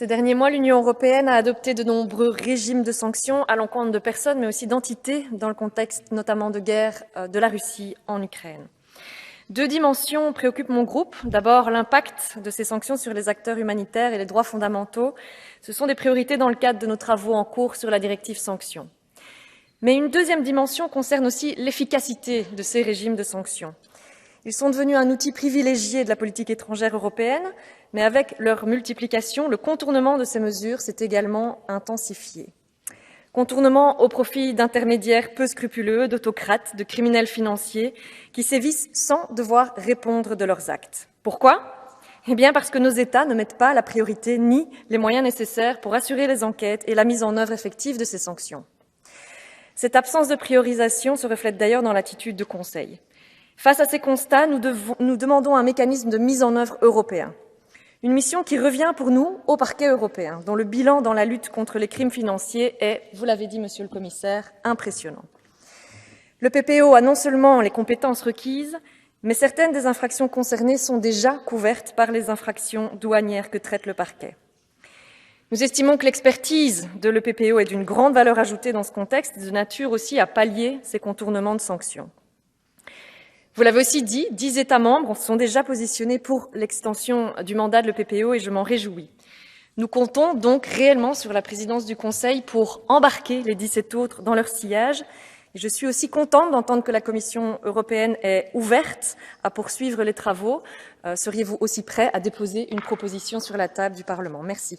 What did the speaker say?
Ces derniers mois, l'Union européenne a adopté de nombreux régimes de sanctions à l'encontre de personnes, mais aussi d'entités, dans le contexte notamment de guerre de la Russie en Ukraine. Deux dimensions préoccupent mon groupe. D'abord, l'impact de ces sanctions sur les acteurs humanitaires et les droits fondamentaux. Ce sont des priorités dans le cadre de nos travaux en cours sur la directive sanctions. Mais une deuxième dimension concerne aussi l'efficacité de ces régimes de sanctions. Ils sont devenus un outil privilégié de la politique étrangère européenne, mais avec leur multiplication, le contournement de ces mesures s'est également intensifié. Contournement au profit d'intermédiaires peu scrupuleux, d'autocrates, de criminels financiers qui sévissent sans devoir répondre de leurs actes. Pourquoi ? Eh bien parce que nos États ne mettent pas la priorité ni les moyens nécessaires pour assurer les enquêtes et la mise en œuvre effective de ces sanctions. Cette absence de priorisation se reflète d'ailleurs dans l'attitude du Conseil. Face à ces constats, nous demandons un mécanisme de mise en œuvre européen. Une mission qui revient pour nous au parquet européen, dont le bilan dans la lutte contre les crimes financiers est, vous l'avez dit, monsieur le commissaire, impressionnant. Le PPO a non seulement les compétences requises, mais certaines des infractions concernées sont déjà couvertes par les infractions douanières que traite le parquet. Nous estimons que l'expertise de l'EPPO est d'une grande valeur ajoutée dans ce contexte, de nature aussi à pallier ces contournements de sanctions. Vous l'avez aussi dit, 10 États membres sont déjà positionnés pour l'extension du mandat de l'EPPO et je m'en réjouis. Nous comptons donc réellement sur la présidence du Conseil pour embarquer les 17 autres dans leur sillage. Et je suis aussi contente d'entendre que la Commission européenne est ouverte à poursuivre les travaux. Seriez-vous aussi prêt à déposer une proposition sur la table du Parlement ? Merci.